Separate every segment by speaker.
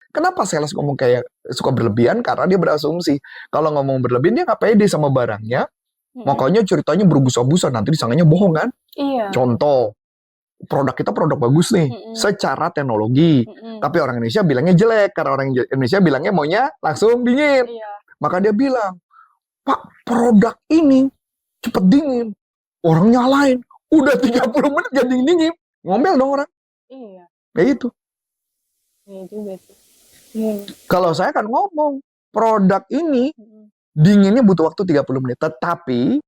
Speaker 1: Kenapa sales ngomong kayak suka berlebihan? Karena dia berasumsi kalau ngomong berlebihan dia nggak pede sama barangnya, makanya ceritanya berbusa-busa, nanti disangkanya bohong kan?
Speaker 2: Iya.
Speaker 1: Contoh, produk kita produk bagus nih secara teknologi, tapi orang Indonesia bilangnya jelek karena orang Indonesia bilangnya maunya langsung dingin.
Speaker 2: Iya.
Speaker 1: Maka dia bilang, Pak, produk ini cepet dingin. Orang nyalain, udah 30 menit jadi dingin. Ngomel dong orang.
Speaker 2: Iya.
Speaker 1: Kayak gitu.
Speaker 2: Iya juga sih. Iya.
Speaker 1: Kalau saya kan ngomong, produk ini dinginnya butuh waktu 30 menit. Tetapi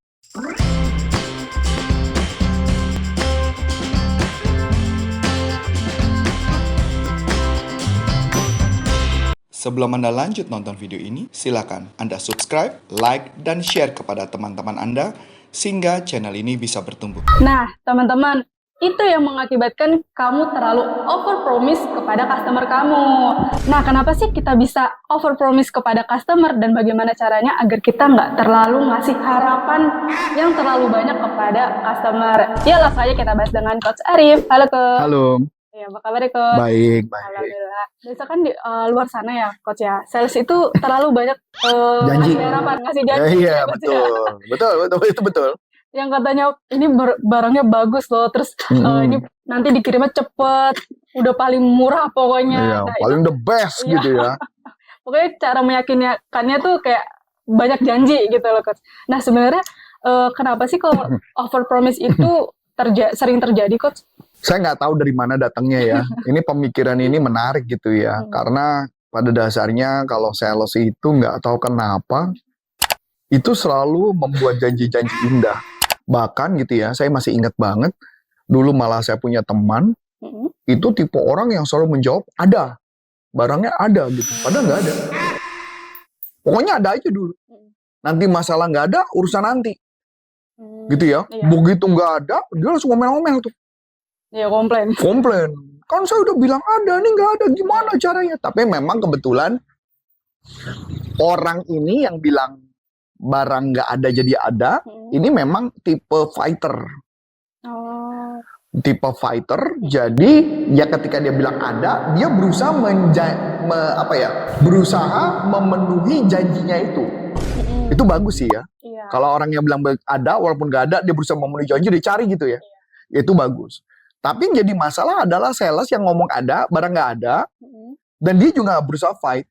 Speaker 3: sebelum Anda lanjut nonton video ini, silakan Anda subscribe, like, dan share kepada teman-teman Anda sehingga channel ini bisa bertumbuh.
Speaker 2: Nah, teman-teman, itu yang mengakibatkan kamu terlalu overpromise kepada customer kamu. Nah, kenapa sih kita bisa overpromise kepada customer dan bagaimana caranya agar kita nggak terlalu ngasih harapan yang terlalu banyak kepada customer? Ya, langsung aja kita bahas dengan Coach Arif. Halo, Coach.
Speaker 1: halo,
Speaker 2: Ya, apa kabar, Coach?
Speaker 1: baik.
Speaker 2: Alhamdulillah. Biasa kan di luar sana ya, Coach ya, sales itu terlalu banyak
Speaker 1: Janji.
Speaker 2: ngasih harapan, ngasih janji.
Speaker 1: Iya,
Speaker 2: ya, Coach, ya.
Speaker 1: betul, itu betul.
Speaker 2: Yang katanya ini barangnya bagus loh, terus ini nanti dikirimnya cepet, udah paling murah pokoknya.
Speaker 1: Iya,
Speaker 2: Nah,
Speaker 1: paling the best
Speaker 2: iya.
Speaker 1: gitu ya.
Speaker 2: Pokoknya cara meyakinkannya tuh kayak banyak janji gitu loh, Coach. Nah, sebenarnya kenapa sih kalau overpromise itu sering terjadi, Coach?
Speaker 1: Saya nggak tahu dari mana datangnya ya. Ini pemikiran ini menarik gitu ya. Karena pada dasarnya kalau sales itu nggak tahu kenapa, itu selalu membuat janji-janji indah. Bahkan gitu ya, saya masih ingat banget, dulu malah saya punya teman, itu tipe orang yang selalu menjawab, ada. Barangnya ada gitu. Padahal nggak ada. Pokoknya ada aja dulu. Nanti masalah nggak ada, urusan nanti. Gitu ya.
Speaker 2: Iya.
Speaker 1: Begitu nggak ada, dia langsung ngomel-ngomel tuh.
Speaker 2: Iya, komplain.
Speaker 1: Komplain. Kan saya udah bilang ada, ini nggak ada, gimana caranya? Tapi memang kebetulan orang ini yang bilang barang nggak ada jadi ada, ini memang tipe fighter.
Speaker 2: Oh.
Speaker 1: Tipe fighter, jadi ya ketika dia bilang ada, dia berusaha berusaha memenuhi janjinya itu. Itu bagus sih ya.
Speaker 2: Iya.
Speaker 1: Kalau orang yang bilang ada, walaupun nggak ada, dia berusaha memenuhi janji, dicari gitu ya. Itu bagus. Tapi yang jadi masalah adalah sales yang ngomong ada, barang nggak ada, dan dia juga nggak berusaha fight.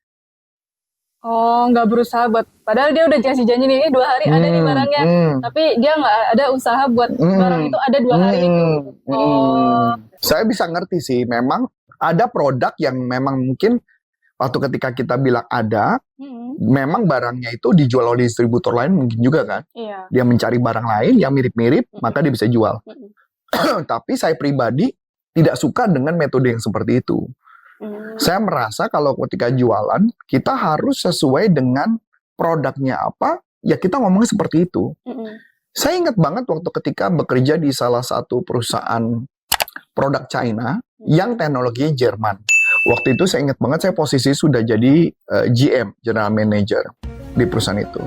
Speaker 2: Oh, nggak berusaha buat, padahal dia udah kasih janji nih 2 hari ada nih barangnya, tapi dia nggak ada usaha buat barang itu ada 2 hari itu. Oh.
Speaker 1: Saya bisa ngerti sih, memang ada produk yang memang mungkin waktu ketika kita bilang ada, memang barangnya itu dijual oleh distributor lain mungkin juga kan.
Speaker 2: Iya.
Speaker 1: Dia mencari barang lain yang mirip-mirip, maka dia bisa jual. Tapi saya pribadi tidak suka dengan metode yang seperti itu. Saya merasa kalau ketika jualan, kita harus sesuai dengan produknya apa, ya kita ngomongnya seperti itu. Saya ingat banget waktu ketika bekerja di salah satu perusahaan produk China yang teknologinya Jerman. Waktu itu saya ingat banget, saya posisi sudah jadi GM, General Manager di perusahaan itu.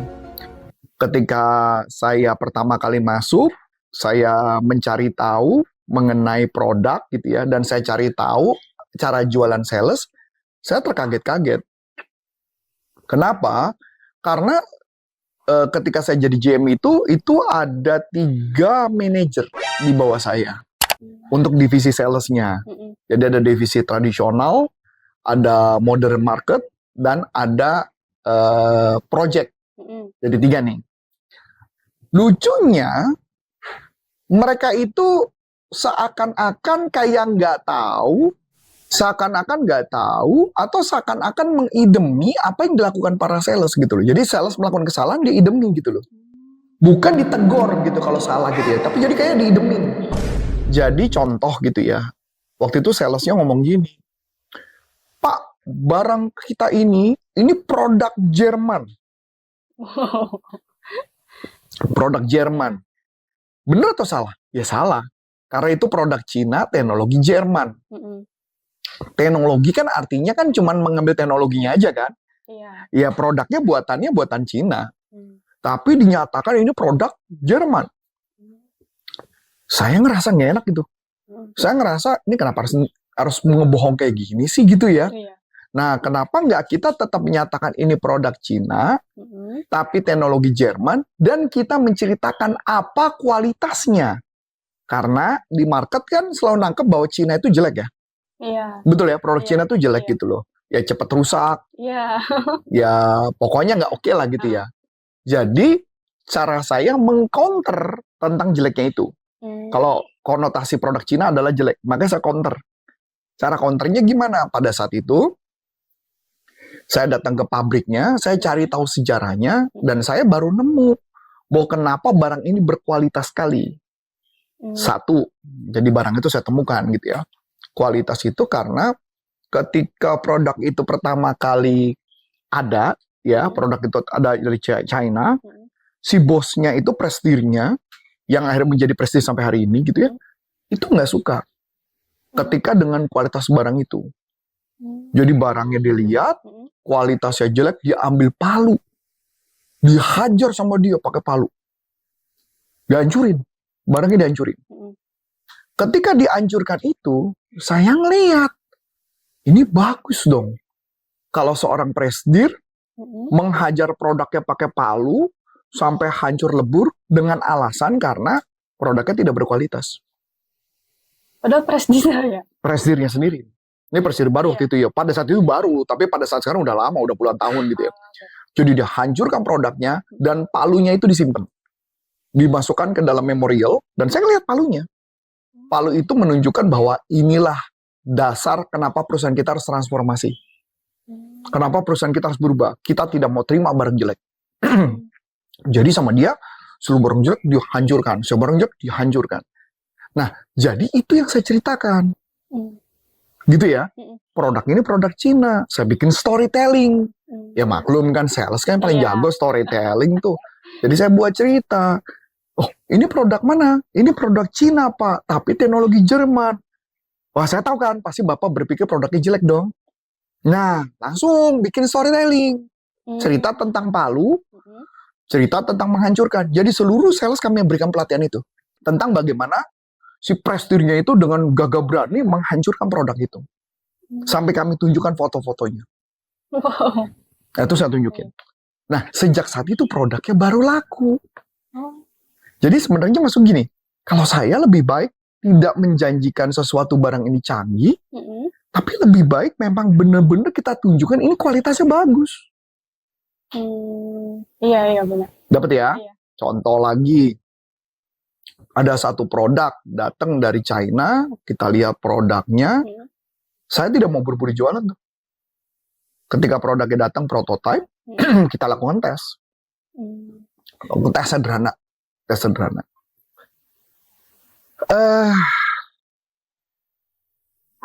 Speaker 1: Ketika saya pertama kali masuk, saya mencari tahu mengenai produk gitu ya, dan saya cari tahu cara jualan sales, saya terkaget-kaget. Kenapa? Karena ketika saya jadi GM itu ada 3 manajer di bawah saya untuk divisi salesnya. Jadi ada divisi tradisional, ada modern market, dan ada project. Jadi 3 nih. Lucunya, mereka itu seakan-akan kayak nggak tahu, atau seakan-akan mengidemi apa yang dilakukan para sales gitu loh. Jadi sales melakukan kesalahan, dia idemi gitu loh. Bukan ditegur gitu kalau salah gitu ya, tapi jadi kayak diidemin. Jadi contoh gitu ya, waktu itu salesnya ngomong gini, Pak, barang kita ini produk Jerman. Produk Jerman. Bener atau salah? Ya salah. Karena itu produk Cina, teknologi Jerman. Teknologi kan artinya kan cuma mengambil teknologinya aja kan.
Speaker 2: Iya.
Speaker 1: Ya produknya buatannya buatan Cina. Tapi dinyatakan ini produk Jerman. Saya ngerasa nggak enak gitu. Saya ngerasa ini kenapa harus ngebohong kayak gini sih gitu ya.
Speaker 2: Iya.
Speaker 1: Nah, kenapa nggak kita tetap menyatakan ini produk Cina, tapi teknologi Jerman, dan kita menceritakan apa kualitasnya? Karena di market kan selalu nangkep bahwa Cina itu jelek ya.
Speaker 2: Iya.
Speaker 1: Betul ya, produk
Speaker 2: Iya,
Speaker 1: Cina itu jelek
Speaker 2: iya.
Speaker 1: gitu loh. Ya cepat rusak,
Speaker 2: Iya.
Speaker 1: ya pokoknya nggak oke lah gitu ya. Jadi, cara saya mengcounter tentang jeleknya itu. Kalau konotasi produk Cina adalah jelek, makanya saya counter. Cara counternya gimana? Pada saat itu, saya datang ke pabriknya, saya cari tahu sejarahnya, dan saya baru nemu bahwa kenapa barang ini berkualitas sekali. Satu, jadi barang itu saya temukan gitu ya. Kualitas itu karena ketika produk itu pertama kali ada, ya produk itu ada dari China, si bosnya itu presidennya, yang akhirnya menjadi presiden sampai hari ini gitu ya, itu nggak suka ketika dengan kualitas barang itu. Jadi barangnya dilihat, kualitasnya jelek, dia ambil palu. Dihajar sama dia pakai palu. Dihancurin. Barangnya dihancurin. Ketika dihancurkan itu, saya ngeliat, ini bagus dong. Kalau seorang presidir menghajar produknya pakai palu, sampai hancur lebur, dengan alasan karena produknya tidak berkualitas.
Speaker 2: Padahal presidennya ya?
Speaker 1: Presidirnya sendiri. Ini presiden baru waktu itu ya. Pada saat itu baru, tapi pada saat sekarang udah lama, udah puluhan tahun gitu ya. Jadi dia hancurkan produknya, dan palunya itu disimpan. Dimasukkan ke dalam memorial, dan saya lihat palunya. Palu itu menunjukkan bahwa inilah dasar kenapa perusahaan kita harus transformasi. Kenapa perusahaan kita harus berubah. Kita tidak mau terima barang jelek. Jadi sama dia, seluruh barang jelek dihancurkan. Seluruh barang jelek dihancurkan. Nah, jadi itu yang saya ceritakan. Gitu ya. Produk ini produk Cina. Saya bikin storytelling. Ya maklum kan, sales kan yang paling jago storytelling tuh. Jadi saya buat cerita. Oh, ini produk mana? Ini produk Cina, Pak. Tapi teknologi Jerman. Wah, saya tahu kan, pasti Bapak berpikir produknya jelek dong. Nah, langsung bikin storytelling. Cerita tentang palu, cerita tentang menghancurkan. Jadi seluruh sales kami yang berikan pelatihan itu. Tentang bagaimana si presidennya itu dengan gagah berani menghancurkan produk itu. Sampai kami tunjukkan foto-fotonya.
Speaker 2: Wow.
Speaker 1: Nah, itu saya tunjukin. Nah, sejak saat itu produknya baru laku. Jadi sebenarnya masuk gini, kalau saya lebih baik tidak menjanjikan sesuatu barang ini canggih, tapi lebih baik memang benar-benar kita tunjukkan ini kualitasnya bagus.
Speaker 2: Iya benar.
Speaker 1: Dapat ya?
Speaker 2: Iya.
Speaker 1: Contoh lagi, ada satu produk datang dari China, kita lihat produknya, saya tidak mau buru-buru jualan tuh. Ketika produknya datang prototype, kita lakukan tes. Tes sederhana.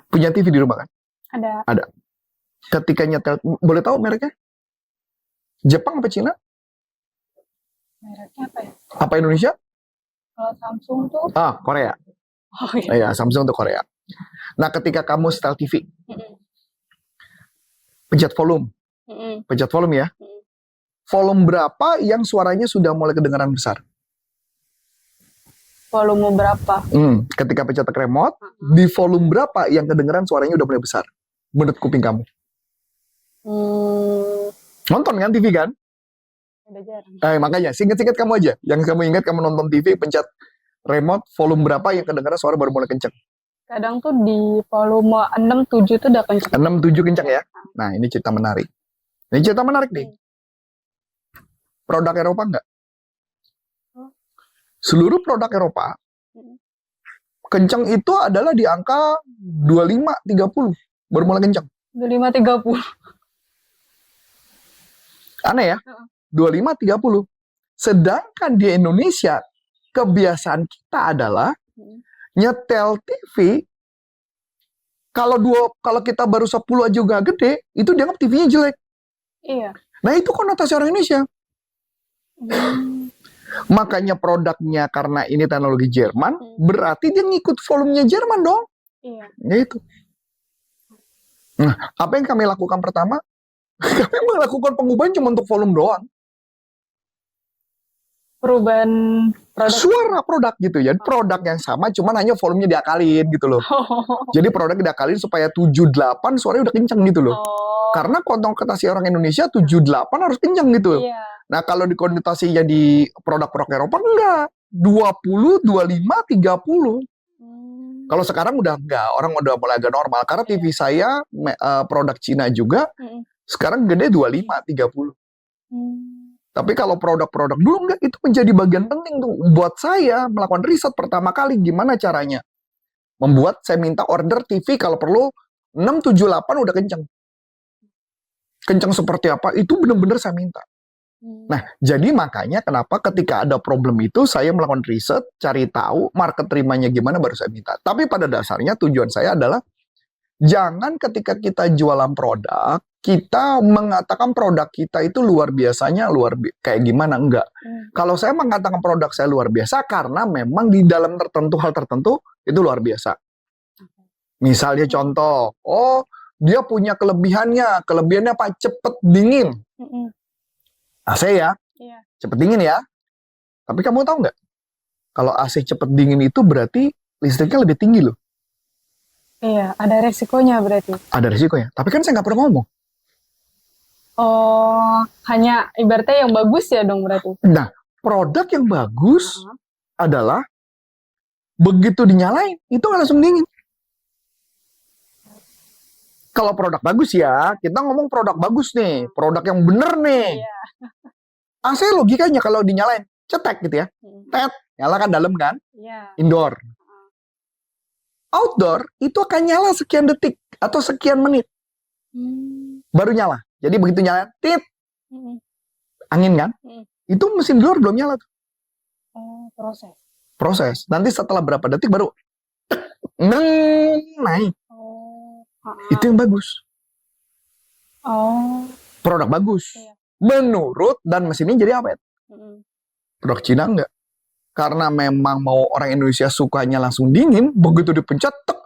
Speaker 1: Punya TV di rumah kan? Ada. Ketika nyetel, boleh tahu mereknya? Jepang apa Cina?
Speaker 2: Mereknya apa ya?
Speaker 1: Apa Indonesia?
Speaker 2: Kalau Samsung tuh?
Speaker 1: Korea.
Speaker 2: Oh iya.
Speaker 1: Iya, Samsung itu Korea. Nah, ketika kamu setel TV, pencet volume. Pencet volume ya. Volume berapa yang suaranya sudah mulai kedengaran besar?
Speaker 2: Volume berapa?
Speaker 1: Ketika pencet remote, di volume berapa yang kedengaran suaranya udah mulai besar? Menurut kuping kamu. Nonton kan TV kan?
Speaker 2: Udah jarang.
Speaker 1: Makanya, singkat-singkat kamu aja. Yang kamu ingat kamu nonton TV, pencet remote, volume berapa yang kedengaran suara baru mulai kenceng?
Speaker 2: Kadang tuh di volume 6-7 tuh udah kenceng.
Speaker 1: 6-7 kenceng ya? Nah, ini cerita menarik. Ini cerita menarik nih. Produk Eropa enggak? Seluruh produk Eropa, kenceng itu adalah di angka 25-30. Baru mulai kenceng.
Speaker 2: 25-30.
Speaker 1: Aneh ya? 25-30. Sedangkan di Indonesia, kebiasaan kita adalah nyetel TV, kalau kita baru 10 aja juga gede, itu dianggap TV-nya jelek.
Speaker 2: Iya.
Speaker 1: Nah, itu konotasi orang Indonesia. Makanya produknya karena ini teknologi Jerman, berarti dia ngikut volumenya Jerman dong.
Speaker 2: Iya.
Speaker 1: Ya itu. Nah, apa yang kami lakukan pertama? Kami melakukan pengubahan cuma untuk volume doang.
Speaker 2: perubahan produk.
Speaker 1: Suara produk gitu ya. Produk yang sama, cuman hanya volumenya diakalin gitu loh. Jadi produk diakalin supaya 78 suaranya udah kenceng gitu loh. Karena konotasi orang Indonesia 78 harus kenceng gitu.
Speaker 2: Iya.
Speaker 1: Nah kalau di konotasinya di produk-produk Eropa enggak. 20, 25, 30. Kalau sekarang udah enggak, orang udah mulai agak normal. Karena TV saya produk Cina juga, sekarang gede 25, 30. Tapi kalau produk-produk dulu enggak, itu menjadi bagian penting tuh. Buat saya melakukan riset pertama kali, gimana caranya membuat saya minta order TV kalau perlu 678 udah kenceng. Kenceng seperti apa, itu benar-benar saya minta. Nah, jadi makanya kenapa ketika ada problem itu, saya melakukan riset, cari tahu market terimanya gimana, baru saya minta. Tapi pada dasarnya tujuan saya adalah, jangan ketika kita jualan produk, kita mengatakan produk kita itu luar biasanya, kayak gimana, enggak. Kalau saya mengatakan produk saya luar biasa, karena memang di dalam hal tertentu, itu luar biasa. Misalnya contoh, dia punya kelebihannya apa? Cepet dingin. AC ya, cepet dingin ya. Tapi kamu tahu nggak? Kalau AC cepet dingin itu berarti listriknya lebih tinggi loh.
Speaker 2: Iya, ada resikonya berarti.
Speaker 1: Ada resikonya. Tapi kan saya nggak pernah ngomong.
Speaker 2: Oh, hanya ibaratnya yang bagus ya dong berarti.
Speaker 1: Nah, produk yang bagus adalah begitu dinyalain, itu nggak langsung dingin. Kalau produk bagus ya, kita ngomong produk bagus nih, produk yang bener nih.
Speaker 2: Iya.
Speaker 1: AC logikanya kalau dinyalain, cetek gitu ya. Tet, nyala kan dalam kan?
Speaker 2: Iya.
Speaker 1: Indoor. Outdoor itu akan nyala sekian detik atau sekian menit. Baru nyala. Jadi begitu nyala, tit. Angin kan? Itu mesin blower belum nyala tuh. Proses. Nanti setelah berapa detik baru naik. Itu yang bagus. Produk bagus. Menurut dan mesinnya jadi awet. Produk Cina enggak. Karena memang mau orang Indonesia sukanya langsung dingin, begitu dipencet, tek.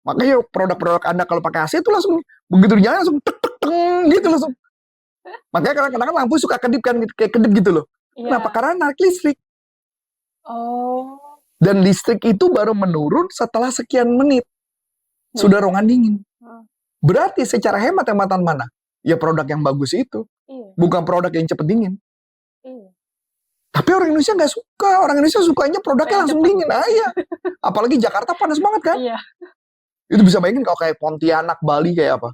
Speaker 1: Makanya produk-produk Anda kalau pakai AC itu langsung, begitu dinyalain langsung tek tek tek gitu langsung. Makanya kadang-kadang lampu suka kedip kan, kayak kedip gitu loh. Kenapa? Karena narik listrik. Dan listrik itu baru menurun setelah sekian menit. Sudah ruangan dingin. Berarti secara hematan mana? Ya produk yang bagus itu. Bukan produk yang cepet dingin. Tapi orang Indonesia nggak suka. Orang Indonesia sukanya produknya langsung dingin. Iya. Apalagi Jakarta panas banget kan?
Speaker 2: Iya.
Speaker 1: Itu bisa bayangin kalau kayak Pontianak, Bali kayak apa?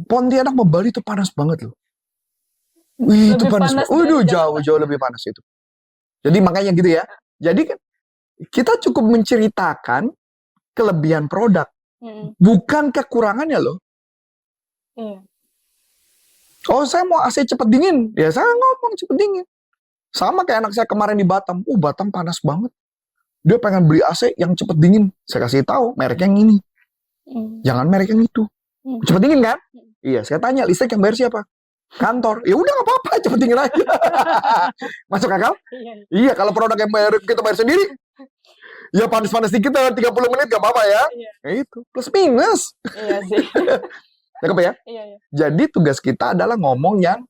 Speaker 1: Pontianak sama Bali itu panas banget loh. Wih, itu panas. Waduh, jauh lebih panas itu. Jadi makanya gitu ya. Jadi kita cukup menceritakan kelebihan produk. Bukan kekurangannya loh. Oh, saya mau AC cepet dingin. Ya saya ngomong cepet dingin. Sama kayak anak saya kemarin di Batam. Batam panas banget. Dia pengen beli AC yang cepet dingin. Saya kasih tahu merek yang ini. Jangan merek yang itu. Cepet dingin kan? Iya, saya tanya listrik yang bayar siapa? Kantor. Ya udah nggak apa-apa, cepet dingin aja. Masuk akal? Iya, kalau produk yang kita bayar sendiri, ya panas-panas dikit 30 menit gak apa-apa ya. Ya itu, plus minus.
Speaker 2: Iya sih.
Speaker 1: Cakep ya?
Speaker 2: Iya.
Speaker 1: Jadi tugas kita adalah ngomong yang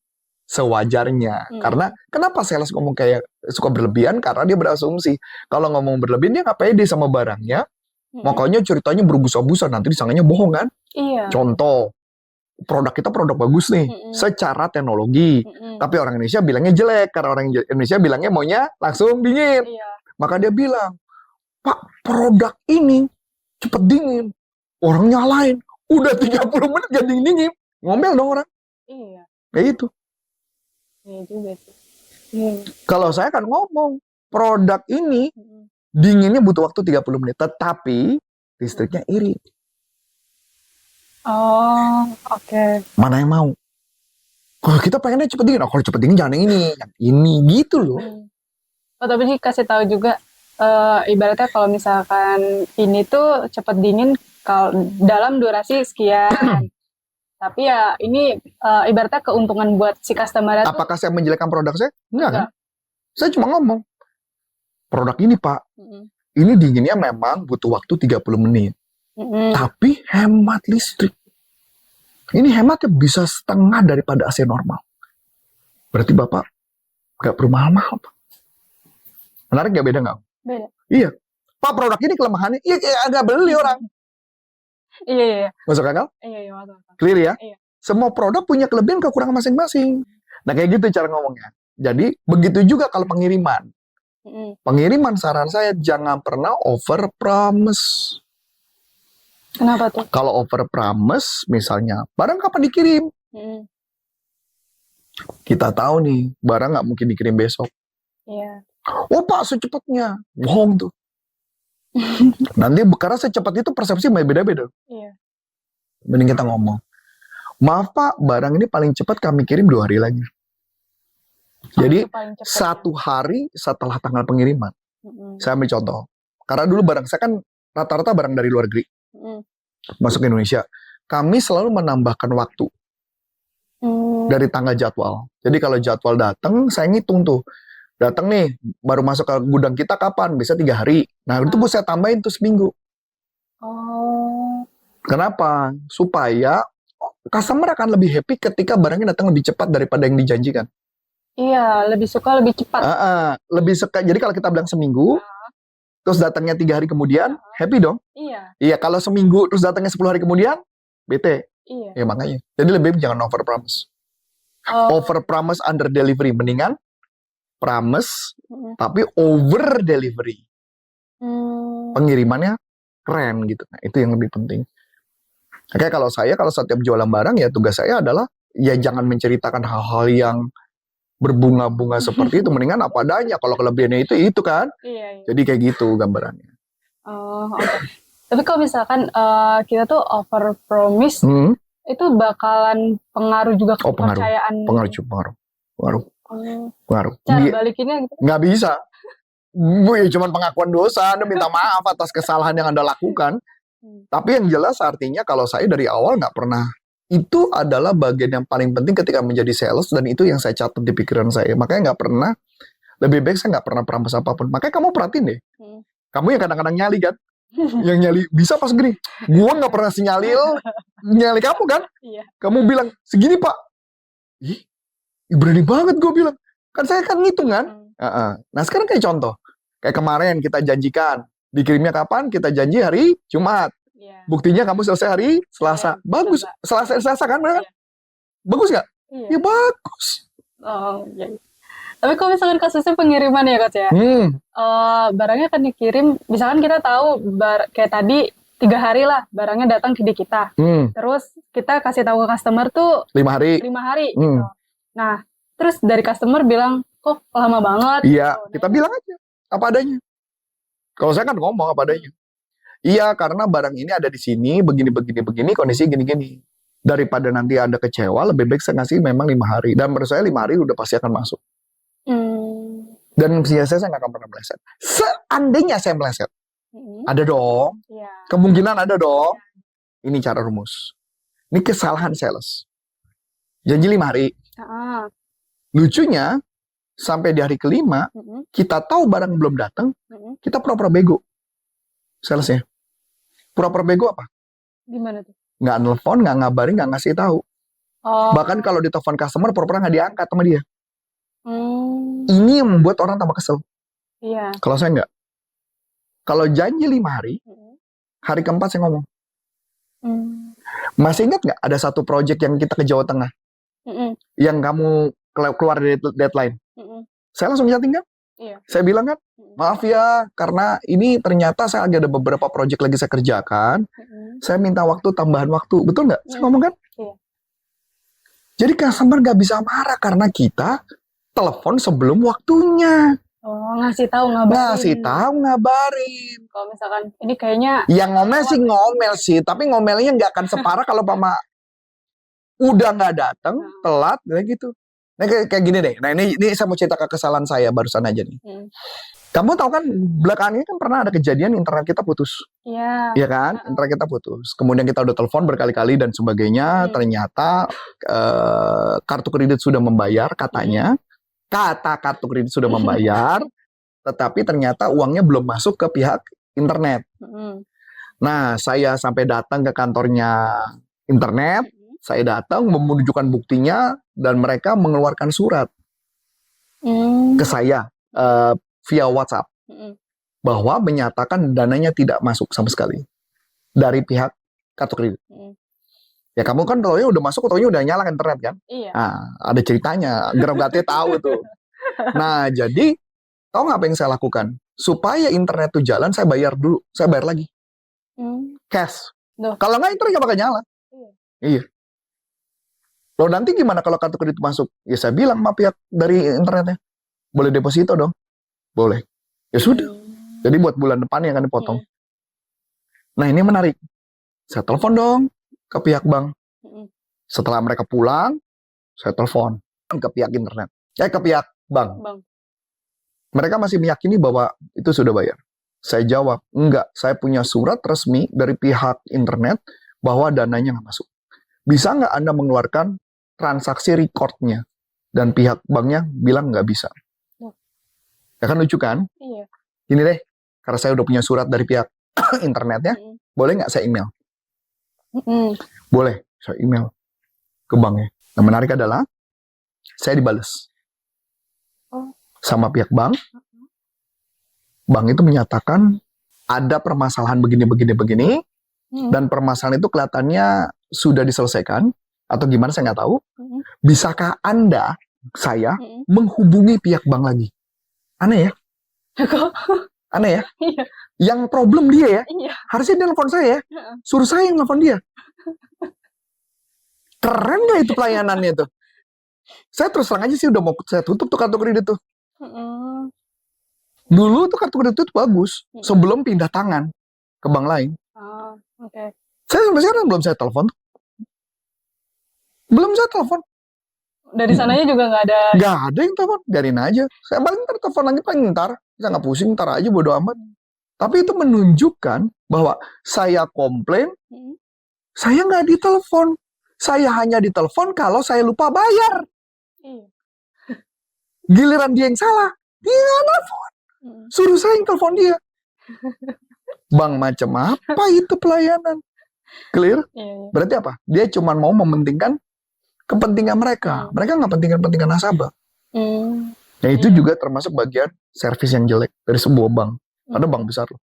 Speaker 1: sewajarnya. Karena kenapa sales ngomong kayak suka berlebihan? Karena dia berasumsi kalau ngomong berlebihan dia nggak pede sama barangnya. Makanya ceritanya berbusa-busa, nanti disangkanya bohong kan?
Speaker 2: Iya.
Speaker 1: Contoh, produk kita produk bagus nih secara teknologi. Tapi orang Indonesia bilangnya jelek karena orang Indonesia bilangnya maunya langsung dingin. Maka dia bilang, "Pak, produk ini cepet dingin." Orang nyalain, udah 30 menit gak dingin. Ngomel dong orang.
Speaker 2: Iya.
Speaker 1: Kayak itu.
Speaker 2: Iya juga sih.
Speaker 1: Kalau saya kan ngomong, produk ini dinginnya butuh waktu 30 menit. Tetapi listriknya irit.
Speaker 2: Oh, oke.
Speaker 1: Mana yang mau? Kalau kita pengennya cepet dingin. Kalau cepet dingin jangan yang ini gitu loh.
Speaker 2: Oh, tapi dikasih tahu juga, ibaratnya kalau misalkan ini tuh cepet dingin kalau dalam durasi sekian. Tapi ya ini ibaratnya keuntungan buat si customer.
Speaker 1: Apakah saya menjelekkan produk saya? Enggak kan? Saya cuma ngomong, produk ini Pak, ini dinginnya memang butuh waktu 30 menit. Tapi hemat listrik. Ini hematnya bisa setengah daripada AC normal. Berarti Bapak nggak perlu mahal-mahal Pak. Menarik nggak, beda nggak?
Speaker 2: Beda.
Speaker 1: Iya. Pak, produk ini kelemahannya, iya agak beli orang.
Speaker 2: Iya.
Speaker 1: Masuk akal?
Speaker 2: Iya, masuk akal.
Speaker 1: Clear ya?
Speaker 2: Iya.
Speaker 1: Semua produk punya kelebihan kekurangan masing-masing. Nah, kayak gitu cara ngomongnya. Jadi, begitu juga kalau pengiriman. Pengiriman saran saya jangan pernah over promise.
Speaker 2: Kenapa tuh?
Speaker 1: Kalau over promise, misalnya, barang kapan dikirim? Kita tahu nih, barang nggak mungkin dikirim besok.
Speaker 2: Iya.
Speaker 1: Oh Pak, secepatnya. Bohong tuh. Nanti karena secepat itu persepsi beda-beda.
Speaker 2: Iya.
Speaker 1: Mending kita ngomong, maaf Pak, barang ini paling cepat kami kirim 2 hari lagi. Jadi,
Speaker 2: Paling cepat,
Speaker 1: 1 hari setelah tanggal pengiriman. Saya ambil contoh. Karena dulu barang saya kan rata-rata barang dari luar negeri. Masuk ke Indonesia. Kami selalu menambahkan waktu dari tanggal jadwal. Jadi kalau jadwal datang, saya ngitung tuh. Datang nih, baru masuk ke gudang kita kapan? Bisa 3 hari. Nah, itu saya tambahin tuh seminggu.
Speaker 2: Oh.
Speaker 1: Kenapa? Supaya customer akan lebih happy ketika barangnya datang lebih cepat daripada yang dijanjikan.
Speaker 2: Iya, lebih suka lebih cepat.
Speaker 1: Lebih suka. Jadi kalau kita bilang seminggu, terus datangnya 3 hari kemudian, happy dong?
Speaker 2: Iya.
Speaker 1: Iya, kalau seminggu terus datangnya 10 hari kemudian, bete.
Speaker 2: Iya.
Speaker 1: Ya makanya. Jadi lebih jangan over promise. Over promise under delivery. Mendingan promise, tapi over delivery. Pengirimannya keren gitu. Nah, itu yang lebih penting. Oke, kalau setiap jualan barang, ya tugas saya adalah, ya jangan menceritakan hal-hal yang berbunga-bunga seperti itu. Mendingan apa adanya. Kalau kelebihannya itu kan.
Speaker 2: Iya.
Speaker 1: Jadi kayak gitu gambarannya.
Speaker 2: Oke. Tapi kalau misalkan kita tuh over promise, itu bakalan pengaruh juga ke kepercayaan.
Speaker 1: Pengaruh.
Speaker 2: Cara balikinnya gitu?
Speaker 1: Nggak bisa. Ya cuman pengakuan dosa, Anda minta maaf atas kesalahan yang Anda lakukan. Tapi yang jelas artinya kalau saya dari awal nggak pernah. Itu adalah bagian yang paling penting ketika menjadi sales, dan itu yang saya catat di pikiran saya. Makanya nggak pernah, lebih baik saya nggak pernah promise apapun. Makanya kamu perhatiin deh. Kamu yang kadang-kadang nyali kan? Yang nyali, bisa pas gini. Gua nggak pernah nyali kamu kan?
Speaker 2: Iya.
Speaker 1: Kamu bilang, segini Pak. Ih, berani banget gue bilang. Kan saya kan ngitung kan? Nah sekarang kayak contoh. Kayak kemarin kita janjikan. Dikirimnya kapan? Kita janji hari Jumat. Buktinya kamu selesai hari Selasa. Bagus. Selasa kan? Benar kan? Bagus nggak?
Speaker 2: Iya.
Speaker 1: Ya bagus.
Speaker 2: Oh, iya. Tapi kalau misalkan kasusnya pengiriman ya Coach ya. Barangnya akan dikirim, misalkan kita tahu kayak tadi 3 hari lah barangnya datang di kita. Terus kita kasih tahu ke customer tuh
Speaker 1: 5 hari.
Speaker 2: 5 hari gitu. Nah, terus dari customer bilang, kok lama banget.
Speaker 1: Iya,
Speaker 2: gitu.
Speaker 1: kita bilang aja apa adanya. Kalau saya kan ngomong apa adanya. Iya, karena barang ini ada di sini, begini, kondisi gini. Daripada nanti Anda kecewa, lebih baik saya ngasih memang 5 hari. Dan menurut saya 5 hari udah pasti akan masuk. Dan biasanya saya nggak akan pernah meleset. Seandainya saya meleset, ada dong. Kemungkinan ada dong. Ini cara rumus. Ini kesalahan sales. Janji 5 hari. Lucunya, sampai di hari kelima, kita tahu barang belum datang, kita pura-pura bego. Salesnya. Pura-pura bego apa?
Speaker 2: Gimana tuh?
Speaker 1: Nggak nelfon, nggak ngabarin, nggak ngasih tahu. Bahkan kalau ditelepon customer, pura-pura nggak diangkat sama dia. Ini yang membuat orang tambah kesel.
Speaker 2: Iya.
Speaker 1: Kalau saya nggak. Kalau janji 5 hari, hari keempat saya ngomong. Masih ingat nggak ada satu project yang kita ke Jawa Tengah? Yang kamu keluar dari deadline? Saya langsung chatting kan?
Speaker 2: Iya.
Speaker 1: Saya bilang kan, maaf ya, karena ini ternyata saya ada beberapa project lagi saya kerjakan. Saya minta waktu, tambahan waktu. Betul nggak? Saya ngomong kan?
Speaker 2: Iya.
Speaker 1: Jadi customer nggak bisa marah karena kita telepon sebelum waktunya.
Speaker 2: Ngasih tahu
Speaker 1: ngabarin.
Speaker 2: Kalau misalkan ini kayaknya
Speaker 1: yang ngomel sih, tapi ngomelnya nggak akan separah kalau Mama udah nggak datang, telat, kayak gitu. Nah kayak gini deh. Nah ini saya mau cerita kesalahan saya barusan aja nih. Kamu tahu kan belakangan ini kan pernah ada kejadian internet kita putus.
Speaker 2: Iya.
Speaker 1: Iya kan? Internet kita putus. Kemudian kita udah telepon berkali-kali dan sebagainya. Ternyata kartu kredit sudah membayar katanya. Kata kartu kredit sudah membayar, tetapi ternyata uangnya belum masuk ke pihak internet. Nah, saya sampai datang ke kantornya internet, saya datang menunjukkan buktinya, dan mereka mengeluarkan surat ke saya. via WhatsApp bahwa menyatakan dananya tidak masuk sama sekali dari pihak kartu kredit. Ya kamu kan taunya udah masuk, taunya udah nyala internet kan?
Speaker 2: Iya.
Speaker 1: Nah, ada ceritanya, Grab.gt tahu tuh. Nah, jadi tahu nggak apa yang saya lakukan? Supaya internet tuh jalan, saya bayar dulu, saya bayar lagi. Cash.
Speaker 2: Duh.
Speaker 1: Kalau nggak internet nggak bakal nyala. Iya. Loh nanti gimana kalau kartu kredit masuk? Ya saya bilang sama pihak dari internetnya, boleh deposito dong? Boleh. Ya sudah. Jadi buat bulan depan yang akan dipotong. Nah ini menarik. Saya telepon dong ke pihak bank. Setelah mereka pulang, saya telepon ke pihak internet. Ke pihak bank. Mereka masih meyakini bahwa itu sudah bayar. Saya jawab, enggak. Saya punya surat resmi dari pihak internet bahwa dananya nggak masuk. Bisa nggak Anda mengeluarkan transaksi recordnya? Dan pihak banknya bilang nggak bisa. Ya kan lucu kan?
Speaker 2: Iya.
Speaker 1: Gini deh, karena saya udah punya surat dari pihak internetnya, boleh nggak saya email? Boleh, saya email ke banknya. Nah menarik adalah, saya dibales sama pihak bank. Bank itu menyatakan ada permasalahan begini, dan permasalahan itu kelihatannya sudah diselesaikan, atau gimana saya nggak tahu. Bisakah Anda, saya, menghubungi pihak bank lagi? Aneh ya? Aneh ya?
Speaker 2: Iya.
Speaker 1: Yang problem dia ya?
Speaker 2: Iya.
Speaker 1: Harusnya dia nelfon saya ya? Suruh saya yang nelfon dia. Keren nggak itu pelayanannya tuh? Saya terus terang aja sih udah mau saya tutup tuh kartu kredit tuh. Dulu tuh kartu kredit itu bagus sebelum pindah tangan ke bank lain. Saya sampai sekarang belum saya telepon. Belum saya telepon.
Speaker 2: Dari sananya juga nggak ada.
Speaker 1: Nggak ada yang telepon, biarin aja. Saya paling ntar telepon lagi paling ntar. Saya nggak pusing, ntar aja bodo amat. Tapi itu menunjukkan bahwa saya komplain, saya nggak ditelepon. Saya hanya ditelepon kalau saya lupa bayar. Giliran dia yang salah, dia nggak telepon. Suruh saya yang telepon dia. Bang, macam apa itu pelayanan? Clear? Berarti apa? Dia cuma mau mementingkan kepentingan mereka. Mereka nggak pentingkan kepentingan nasabah. Nah itu juga termasuk bagian servis yang jelek dari sebuah bank. Ada bank besar loh.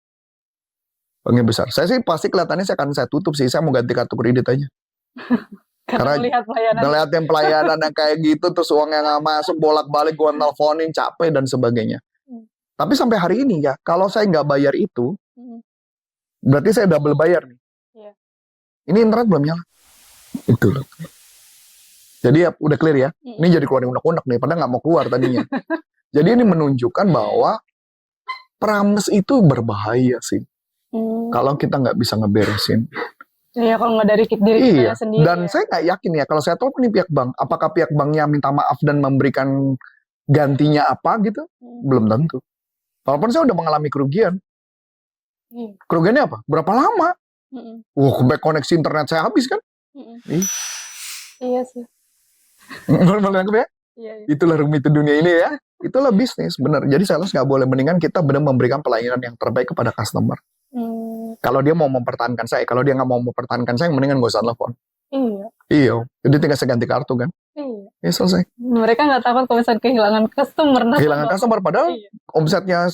Speaker 1: Banknya besar. Saya sih pasti kelihatannya saya tutup sih. Saya mau ganti kartu kredit aja. Karena ngeliatin pelayanan yang kayak gitu, terus uangnya nggak masuk, bolak-balik gue nelfonin, capek dan sebagainya. Tapi sampai hari ini ya, kalau saya nggak bayar itu, berarti saya double bayar nih. Ini internet belum nyala. Itu loh. Jadi ya udah clear ya. Ini jadi keluarin unek-unek nih, padahal nggak mau keluar tadinya. Jadi ini menunjukkan bahwa prames itu berbahaya sih. Kalau kita nggak bisa ngeberesin.
Speaker 2: Iya, kalau nggak dari diri kita sendiri.
Speaker 1: Dan saya nggak yakin ya, kalau saya telepon nih pihak bank, apakah pihak banknya minta maaf dan memberikan gantinya apa gitu? Belum tentu. Walaupun saya udah mengalami kerugian. Kerugiannya apa? Berapa lama? Sampai koneksi internet saya habis kan?
Speaker 2: Iya sih.
Speaker 1: Itulah rumit dunia ini ya. Itulah bisnis, benar. Jadi sales nggak boleh, mendingan kita benar memberikan pelayanan yang terbaik kepada customer. Kalau dia mau mempertahankan saya, kalau dia nggak mau mempertahankan saya, mendingan gak usah telepon. Iya. Jadi tinggal saya ganti kartu kan. Ya selesai.
Speaker 2: Mereka nggak takut kalau misalnya kehilangan customer.
Speaker 1: Kehilangan customer, padahal omsetnya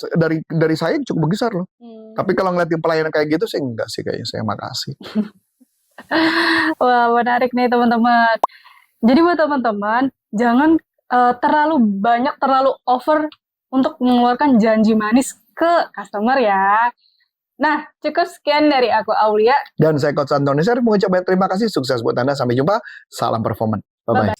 Speaker 1: dari saya cukup besar loh. Tapi kalau ngeliatin pelayanan kayak gitu, saya enggak sih kayaknya. Saya makasih.
Speaker 2: Wah, menarik nih teman-teman. Jadi buat teman-teman, jangan terlalu over untuk mengeluarkan janji manis ke customer ya. Nah, cukup sekian dari aku, Aulia.
Speaker 1: Dan saya Coach Antoni Syarif mengucapkan terima kasih, sukses buat Anda. Sampai jumpa, salam performance. Bye-bye.